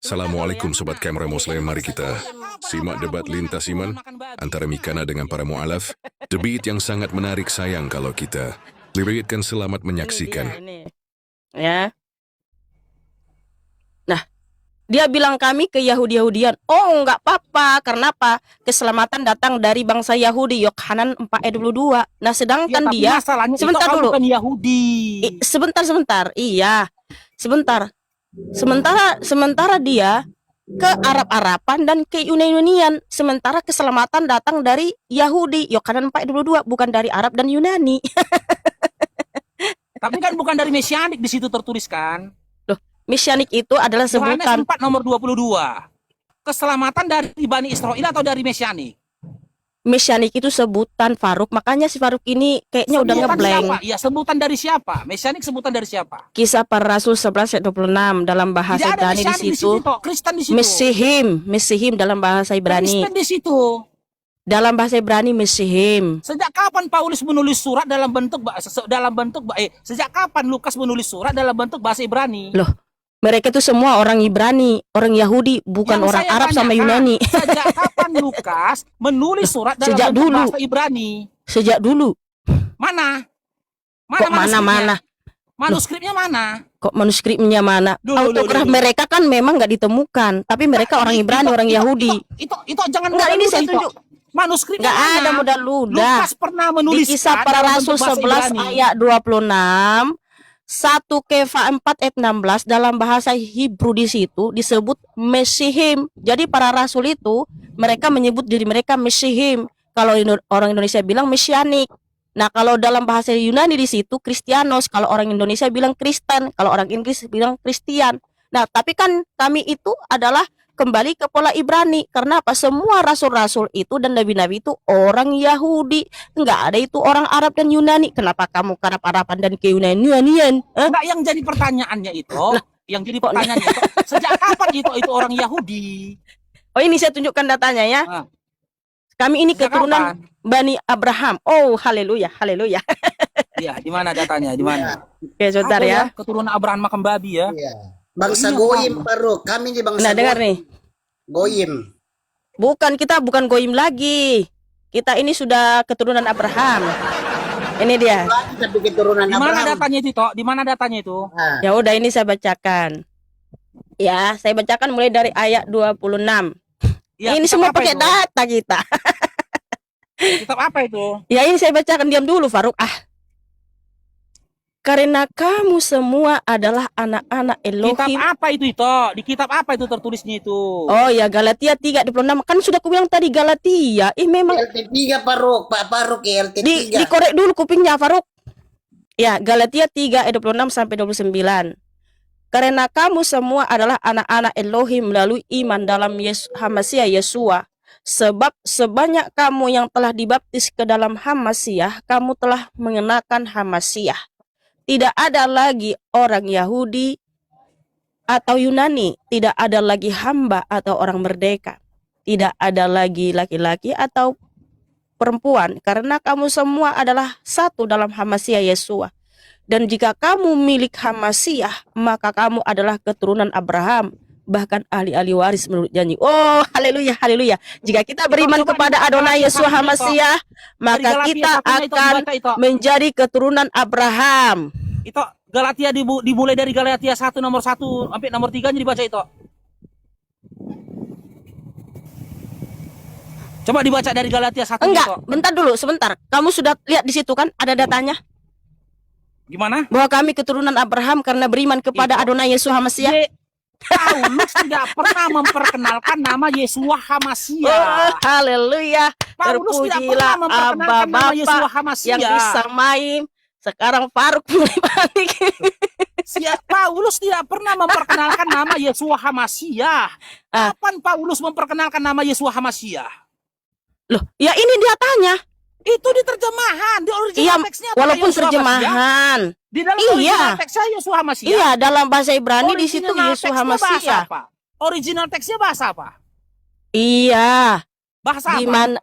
Assalamualaikum Sobat Kamera Muslim, mari kita simak debat lintas iman antara Mikana dengan para mu'alaf. Debat yang sangat menarik, sayang kalau kita diriwayatkan selamat menyaksikan. Ini. Ya. Nah, dia bilang kami ke Yahudi-Yahudian. Oh, enggak apa-apa. Karena apa? Keselamatan datang dari bangsa Yahudi. Yohanan 4:22. Nah, sedangkan dia sebentar dulu. Bukan Yahudi. Sebentar. Iya. Sementara dia ke Arab-Araban dan ke Yunani-Yunanian. Sementara keselamatan datang dari Yahudi. Yohanan 4:22, bukan dari Arab dan Yunani. Tapi kan bukan dari Mesianik di situ tertulis kan? Loh, Mesianik itu adalah sebutan. Yohanes 4 nomor 22. Keselamatan dari Bani Israel atau dari Mesianik? Mesianik itu sebutan, Faruk. Makanya si Faruk ini kayaknya udah ngeblank. Ya, sebutan dari siapa? Mesianik sebutan dari siapa? Kisah Para Rasul 11:26 dalam bahasa Ibrani di situ. Kristen di situ. Mesihim dalam bahasa Ibrani. Kristen di situ. Dalam bahasa Ibrani Mesihim. Sejak kapan Paulus menulis surat sejak kapan Lukas menulis surat dalam bentuk bahasa Ibrani? Loh, mereka itu semua orang Ibrani, orang Yahudi, bukan orang Arab sama Yunani. Sejak kapan Lukas menulis surat dalam bentuk bahasa Ibrani? Sejak dulu. Mana? Kok mana? Manuskripnya mana? Kok manuskripnya mana? Autograf mereka kan memang nggak ditemukan, tapi mereka orang Ibrani, orang Yahudi. Itu jangan. Enggak, ini saya tunjuk. Manuskripnya nggak ada mudah-mudah. Lukas pernah menulis di Kisah Para Rasul 11 ayat 26, 1 Kefa 4 ayat 16 dalam bahasa Hebrew di situ disebut Mesihim. Jadi para rasul itu mereka menyebut diri mereka Mesihim. Kalau orang Indonesia bilang Mesianik. Nah, kalau dalam bahasa Yunani di situ Kristianos, kalau orang Indonesia bilang Kristen, kalau orang Inggris bilang Kristian. Nah, tapi kan kami itu adalah kembali ke pola Ibrani. Karena apa? Semua rasul-rasul itu dan nabi-nabi itu orang Yahudi. Enggak ada itu orang Arab dan Yunani. Kenapa kamu ke Arab-Araban dan ke Yunani-Yunanian? Enggak, yang jadi pertanyaannya itu, sejak kapan itu orang Yahudi? Oh, ini saya tunjukkan datanya ya. Kami ini keturunan Bani Abraham. Oh, haleluya. Iya, di mana datanya? Di mana? Oke, sebentar ya. Keturunan Abraham makan babi ya. Iya. Bangsa Goyim baru. Kami di bangsa Nah, dengar nih. Goyim. Kita bukan Goyim lagi. Kita ini sudah keturunan Abraham. Ini dia. Tapi keturunan Di mana datanya itu, Tok? Di mana datanya itu? Ya udah, ini saya bacakan. Ya, saya bacakan mulai dari ayat 26. Ya, ini semua pakai data kita. Kitab apa itu? Ya, ini saya bacakan, diam dulu Faruk. Karena kamu semua adalah anak-anak Elohim. Kitab apa itu? Di kitab apa itu tertulisnya itu? Oh ya, Galatia 3:26. Kan sudah aku bilang tadi Galatia. Memang LT3 Faruk, Pak Faruk ya, LT3. Dikorek dulu kupingnya Faruk. Ya, Galatia 3:26 sampai 29. Karena kamu semua adalah anak-anak Elohim melalui iman dalam Hamasiah Yesua. Sebab sebanyak kamu yang telah dibaptis ke dalam Hamasiah, kamu telah mengenakan Hamasiah. Tidak ada lagi orang Yahudi atau Yunani, tidak ada lagi hamba atau orang merdeka, tidak ada lagi laki-laki atau perempuan, karena kamu semua adalah satu dalam Hamasiah Yesua. Dan jika kamu milik Hamasiah, maka kamu adalah keturunan Abraham, bahkan ahli-ahli waris menurut janji. Oh, haleluya. Jika kita beriman kepada Adonai Yesua Hamasiah, maka kita akan menjadi keturunan Abraham. Itu Galatia dimulai dari Galatia 1 nomor 1 sampai nomor 3 dibaca itu. Coba dibaca dari Galatia 1. Enggak, bentar dulu, sebentar. Kamu sudah lihat di situ kan ada datanya? Gimana? Bahwa kami keturunan Abraham karena beriman kepada Adonai Yesua Hamasiah. Paulus tidak pernah memperkenalkan nama Yesua Hamasiah. Oh, haleluya. Terpujilah Abba Bapa yang disamai. Sekarang Faruk mulai panik. Paulus tidak pernah memperkenalkan nama Yesua Hamasiah. Kapan Paulus memperkenalkan nama Yesua Hamasiah? Loh, ya ini dia tanya. Itu di terjemahan, di original teksnya. Walaupun terjemahan. Di dalam original teksnya Yesua Hamasiah. Iya, dalam bahasa Ibrani di situ Yesua Hamasiah. Original teksnya bahasa apa? Iya. Bahasa apa?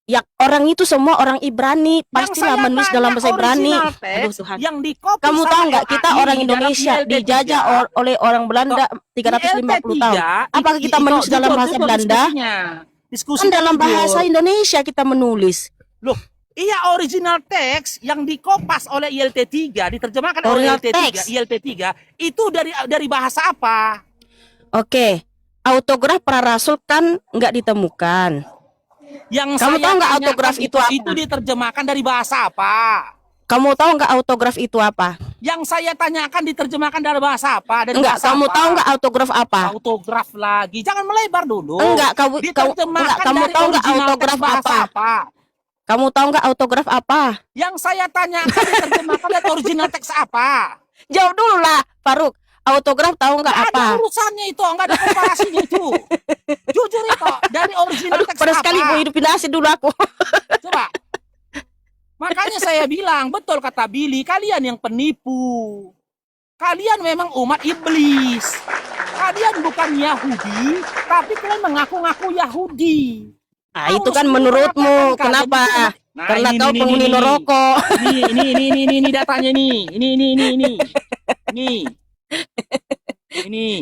Ya, orang itu semua orang Ibrani, pastilah saya menulis tanya dalam bahasa Ibrani. original text Aduh Tuhan. yang dikopi Kamu sama tahu nggak kita OAI orang di dalam Indonesia ILT3, dijajah oleh orang Belanda 350 tahun. Apakah kita menulis dalam bahasa Belanda? Diskusi Kan dalam bahasa Indonesia kita menulis. Loh, iya original text yang dikopas oleh ILT3, diterjemahkan oleh Original text. ILT3 itu dari bahasa apa? Oke, autograf para rasul kan nggak ditemukan. Yang Kamu saya tahu nggak tanyakan autograf itu apa? Itu diterjemahkan dari bahasa apa? Kamu tahu nggak autograf itu apa? Yang saya tanyakan diterjemahkan dari bahasa apa? Dari Enggak, bahasa kamu apa? tahu nggak autograf apa? Autograf lagi. Jangan melebar dulu. Enggak, kamu Diterjemahkan kamu dari tahu nggak original autograf teks bahasa apa? Kamu tahu nggak autograf apa? Yang saya tanyakan diterjemahkan dari original teks apa? Jawab dulu lah, Faruk. Autograf tahu nggak Nggak apa? ada urusannya itu, nggak ada komparasinya itu. Jujur itu, dari original Aduh, teks pada apa? sekali mau hidupin nasi dulu aku. Coba. Makanya saya bilang, betul kata Billy, kalian yang penipu. Kalian memang umat iblis. Kalian bukan Yahudi, tapi kalian mengaku-ngaku Yahudi. Ah, itu kan menurutmu. Kenapa? Nah, Karena ini, kau ini, penghuni ini. neraka. Ini datanya nih. Ini.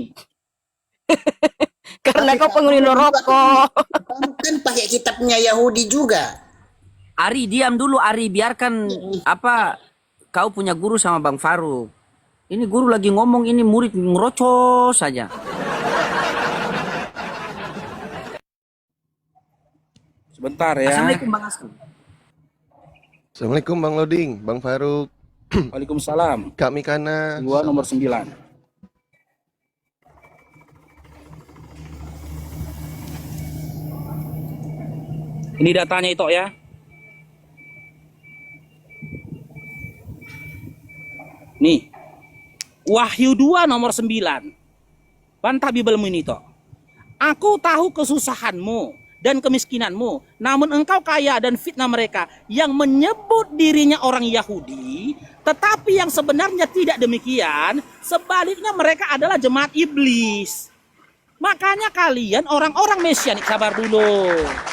Karena Tapi kau penghuni kamu neraka. Kamu kan pakai kitabnya Yahudi juga. Ari, diam dulu Ari, biarkan apa kau punya guru sama Bang Faruk. Ini guru lagi ngomong, ini murid ngerocos saja. Sebentar ya. Assalamualaikum Bang Asri. Assalamualaikum Bang Loding, Bang Faruk, Waalaikumsalam. Kak Mikana. Gua nomor 9. Ini datanya itu ya. Nih. Wahyu 2 nomor 9. Bantah Bibelmu ini toh. Aku tahu kesusahanmu dan kemiskinanmu, namun engkau kaya dan fitnah mereka yang menyebut dirinya orang Yahudi, tetapi yang sebenarnya tidak demikian, sebaliknya mereka adalah jemaat iblis. Makanya kalian orang-orang Mesianik, sabar dulu.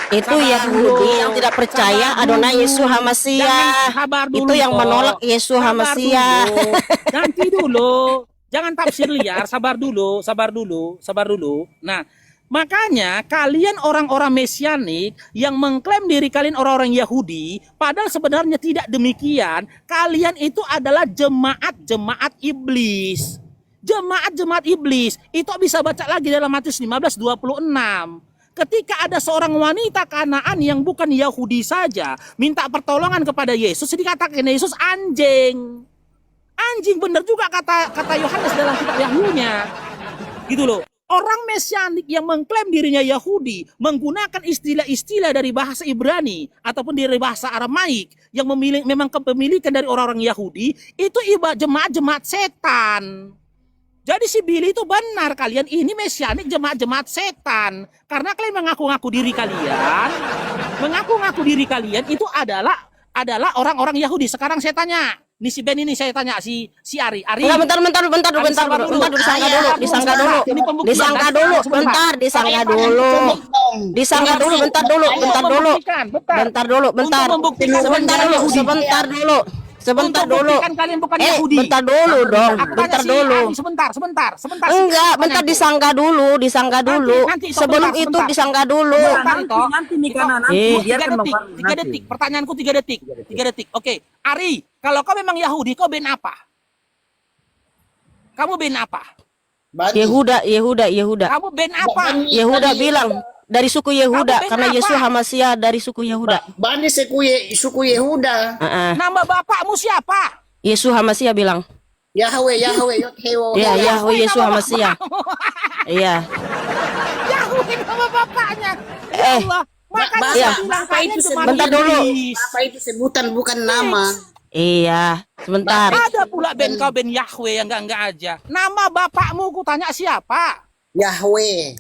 Itu Sabar Yahudi dulu. yang tidak percaya Sabar Adonai dulu. Yesus Jangan, Hamasiah. sabar dulu, Itu yang toh. menolak Yesus Sabar Hamasiah. dulu. Nanti dulu. Jangan tafsir liar, sabar dulu. Nah, makanya kalian orang-orang Mesianik yang mengklaim diri kalian orang-orang Yahudi, padahal sebenarnya tidak demikian. Kalian itu adalah jemaat-jemaat iblis. Jemaat-jemaat iblis. Itu bisa baca lagi dalam Matius 15:26. Ketika ada seorang wanita Kanaan yang bukan Yahudi saja minta pertolongan kepada Yesus, dikatakan Yesus anjing. Anjing, benar juga kata Yohanes dalam kitab Yahunya. Gitu loh. Orang Mesianik yang mengklaim dirinya Yahudi menggunakan istilah-istilah dari bahasa Ibrani ataupun dari bahasa Aramaik yang memang kepemilikan dari orang-orang Yahudi, itu jemaat-jemaat setan. Jadi si Billy itu benar, kalian ini Mesianik jemaat-jemaat setan. Karena kalian mengaku-ngaku diri kalian itu adalah orang-orang Yahudi. Sekarang saya tanya, nih si Ben ini saya tanya si Ari. Enggak, bentar, disangka dulu. Sebentar dulu. Kalian bukan Yahudi. Bentar dulu dong. Bentar dulu. Sebentar. Enggak, bentar disangka dulu. Nanti, Sebelum sebentar, itu sebentar. disangka dulu. Nanti Mikana, nanti. Biarkan Bang Faruk 3 detik. Pertanyaanku 3 detik. Oke, Ari, kalau kau memang Yahudi, kau ben apa? Kamu ben apa? Bani. Yehuda. Kamu ben apa? Yehuda bilang dari suku Yehuda Kamu karena apa? Yesus Hamasiah dari suku Yehuda. Bani suku Yehuda. Nama bapakmu siapa? Yesus Hamasiah bilang. Yahweh, Yod-Hewo. Iya, Yahweh Yesus Hamasiah. Iya. Yahudi nama bapaknya. Ya Allah. Makanya Iya. saya bilang kalian jemaat Bentar dulu. iblis. Apa itu sebutan bukan nama. Iya, sebentar. Ada pula ben kau ben Yahweh yang enggak aja. Nama bapakmu ku tanya siapa? Yahweh.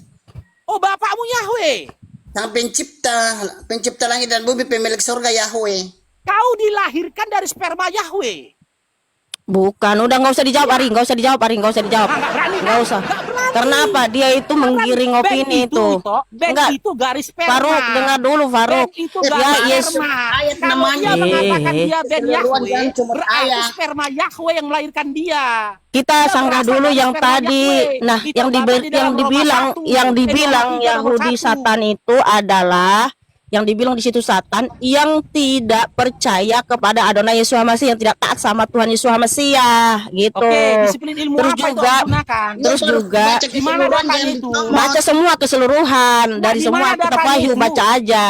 Oh, bapakmu Yahweh. Sang pencipta langit dan bumi, pemilik surga Yahweh. Kau dilahirkan dari sperma Yahweh. Bukan, udah nggak usah dijawab Ari, nggak usah dijawab. Nggak berani. Nggak usah. Nggak berani. Karena apa? Dia itu menggiring opini itu. Enggak. itu garis sperma. Faruk, dengar dulu Faruk. Ben itu Ya, garis Yesus. sperma. Ayat Kalau namanya. dia mengatakan dia Ben Keluaran Yahweh, jangan cuma berarti ayat. sperma Yahweh yang melahirkan dia. Kita Dia sanggah berasal dulu dari yang sperma tadi. Yahweh. Nah, Itu yang Bapak di dalam Roma 1. yang dibilang Roma 3 nomor Yahudi 1. Satan itu adalah yang dibilang di situ Satan yang tidak percaya kepada Adonai Yesus Masih, yang tidak taat sama Tuhan Yesus Mesias gitu. Oke, disiplin ilmu Terus apa itu juga- yang digunakan? Terus juga Di mana datanya itu? baca semua keseluruhan dari di semua mana kitab datanya Wahyu, itu? baca aja.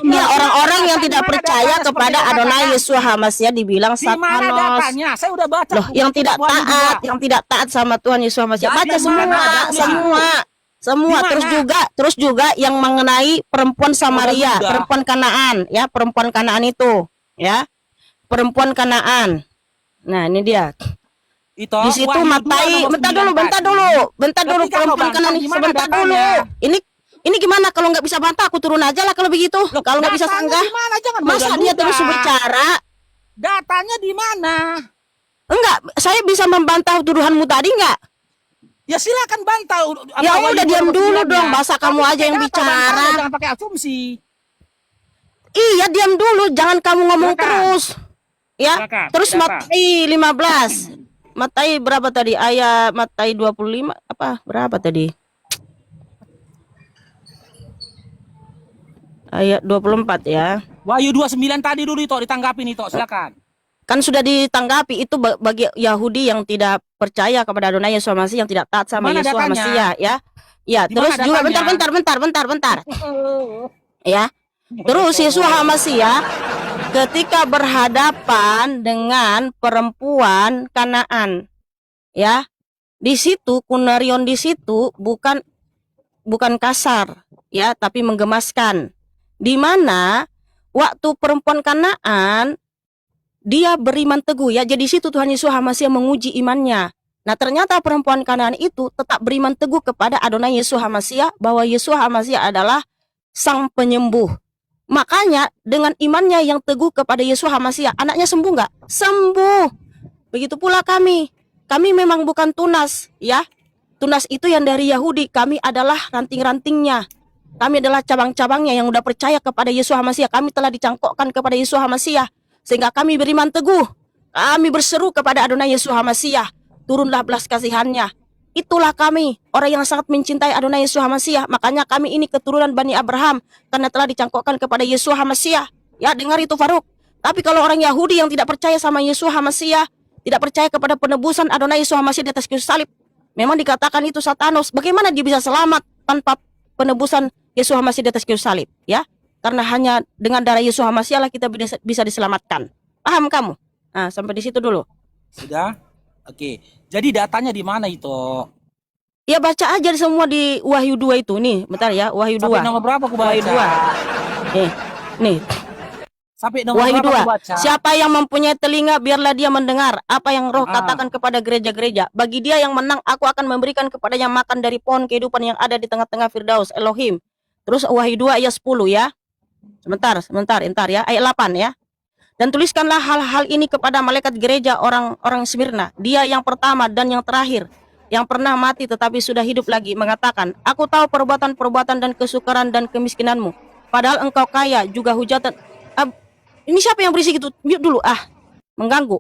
Ya, orang-orang yang Di tidak mana percaya datanya kepada seperti Adonai dikatakan? Yesus Mesias dibilang Di mana Satanos. datanya? Saya udah baca. Loh, buku yang tidak kitab Wahyu taat, 2. yang tidak taat sama Tuhan Yesus Mesias. Jadi Baca di mana semua, datanya? semua. Di Terus juga yang mengenai perempuan Samaria, juga. perempuan Kanaan, ya, perempuan Kanaan itu, ya. Perempuan Kanaan. Nah, ini dia. Itu Di situ Wahyu 2 Matai, nomor bentar 9 dulu, tadi. bentar dulu Ketika kau perempuan bantah, Kanaan di mana sebentar datanya? dulu. Ini gimana kalau nggak bisa bantah aku turun aja lah kalau begitu. Kalau nggak bisa Datanya sanggah, di mana? Jangan masa dia mudah-mudah. terus bicara? Datanya di mana? Enggak, saya bisa membantah tuduhanmu tadi enggak? Ya silakan bantah. Ya Wahyu udah, 2 diam nomor dulu 9-nya. dong, masa kamu Tapi aja yang pakai data, bicara. bantahnya, jangan pakai asumsi. Iya, diam dulu, jangan kamu ngomong Silakan. terus. Ya. Silakan, Terus data. Matai 15. Matai berapa tadi? Ayat Matai 25 apa? Berapa tadi? Ayat 24 ya. Wahyu 29 tadi dulu itu ditanggapi nih, silakan. Kan sudah ditanggapi itu bagi Yahudi yang tidak percaya kepada Adonai Yesus Masih, yang tidak taat sama Mana Yesus datanya? Mesias, ya. Ya, Di terus mana juga datanya? bentar. Ya. Terus Yesus Mesias ketika berhadapan dengan perempuan Kanaan, ya. Di situ kunarion di situ bukan kasar, ya, tapi menggemaskan. Di mana waktu perempuan Kanaan dia beriman teguh, ya. Jadi situ Tuhan Yesus Mesias menguji imannya. Nah, ternyata perempuan Kanaan itu tetap beriman teguh kepada Adonai Yesus Mesias, bahwa Yesus Mesias adalah sang penyembuh. Makanya dengan imannya yang teguh kepada Yesus Mesias, anaknya sembuh nggak? Sembuh. Begitu pula kami. Kami memang bukan tunas, ya. Tunas itu yang dari Yahudi, kami adalah ranting-rantingnya. Kami adalah cabang-cabangnya yang udah percaya kepada Yesus Mesias. Kami telah dicangkokkan kepada Yesus Mesias. Sehingga kami beriman teguh. Kami berseru kepada Adonai Yesus Mesias. Turunlah belas kasihannya. Itulah kami, orang yang sangat mencintai Adonai Yesus Mesias. Makanya kami ini keturunan Bani Abraham. Karena telah dicangkokkan kepada Yesus Mesias. Ya, dengar itu Faruk. Tapi kalau orang Yahudi yang tidak percaya sama Yesus Mesias, tidak percaya kepada penebusan Adonai Yesus Mesias di atas kayu salib, memang dikatakan itu Satanos. Bagaimana dia bisa selamat tanpa penebusan Yesus Mesias di atas kayu salib, ya? Karena hanya dengan darah Yesus Mesias lah kita bisa diselamatkan. Paham kamu? Nah, sampai di situ dulu. Sudah? Oke. Jadi datanya di mana itu? Ya baca aja semua di Wahyu 2 itu. Nih, bentar ya, Wahyu 2. Sampai nomor berapa aku baca? Wahyu 2. Nih, Sampai nomor Wahyu berapa 2. aku baca? Siapa yang mempunyai telinga, biarlah dia mendengar apa yang Roh katakan kepada gereja-gereja. Bagi dia yang menang, aku akan memberikan kepadanya makan dari pohon kehidupan yang ada di tengah-tengah Firdaus Elohim. Terus Wahyu 2 ayat 10 ya. Sebentar ya. Ayat 8 ya. Dan tuliskanlah hal-hal ini kepada malaikat gereja orang-orang Smyrna. Dia yang pertama dan yang terakhir, yang pernah mati tetapi sudah hidup lagi, mengatakan, aku tahu perbuatan-perbuatan dan kesukaran dan kemiskinanmu. Padahal engkau kaya, juga hujatan. Ini siapa yang berisik itu? Mute dulu, mengganggu.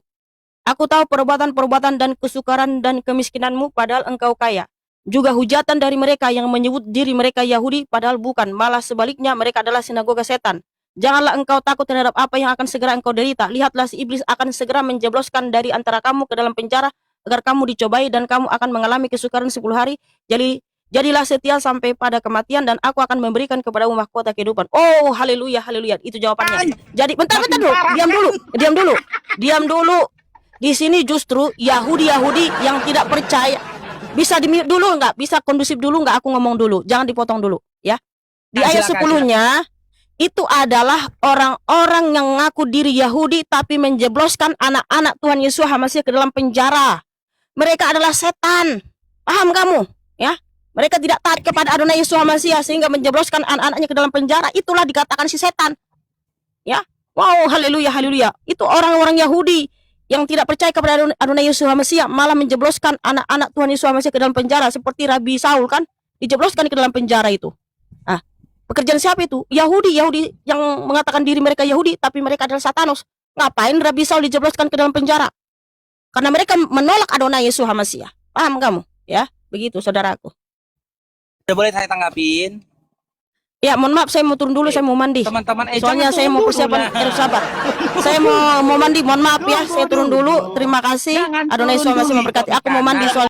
Aku tahu perbuatan-perbuatan dan kesukaran dan kemiskinanmu, padahal engkau kaya. Juga hujatan dari mereka yang menyebut diri mereka Yahudi, padahal bukan. Malah sebaliknya, mereka adalah sinagoga setan. Janganlah engkau takut terhadap apa yang akan segera engkau derita. Lihatlah, si iblis akan segera menjebloskan dari antara kamu ke dalam penjara, agar kamu dicobai dan kamu akan mengalami kesukaran 10 hari. Jadilah setia sampai pada kematian, dan aku akan memberikan kepadamu mahkota kehidupan. Oh, haleluya, haleluya. Itu jawabannya. Jadi, bentar dulu. Diam dulu. Di sini justru Yahudi yang tidak percaya. Bisa di-mute dulu enggak? Bisa kondusif dulu enggak? Aku ngomong dulu. Jangan dipotong dulu, ya. Di ayat 10-nya, itu adalah orang-orang yang mengaku diri Yahudi tapi menjebloskan anak-anak Tuhan Yesus Mesias ke dalam penjara. Mereka adalah setan. Paham kamu? Ya. Mereka tidak taat kepada Adonai Yesus Mesias sehingga menjebloskan anak-anaknya ke dalam penjara. Itulah dikatakan si setan. Ya. Wow, haleluya, haleluya. Itu orang-orang Yahudi yang tidak percaya kepada Adonai Yesus Hamasiah malah menjebloskan anak-anak Tuhan Yesus Hamasiah ke dalam penjara seperti Rabi Saul kan dijebloskan ke dalam penjara itu. Nah, pekerjaan siapa itu? Yahudi yang mengatakan diri mereka Yahudi tapi mereka adalah Satanos. Ngapain Rabi Saul dijebloskan ke dalam penjara? Karena mereka menolak Adonai Yesus Hamasiah. Paham kamu? Ya, begitu saudaraku. Udah boleh saya tanggapin? Ya, mohon maaf saya mau turun dulu, saya mau mandi. Teman-teman, Soalnya jangan saya turun mau dulu persiapan lah. sabar. Saya mau mandi, mohon maaf ya, saya turun dulu. Terima kasih. Jangan Adonai Yesus turun Hamasiah dulu, memberkati. Tok Aku mau mandi Ikana. soal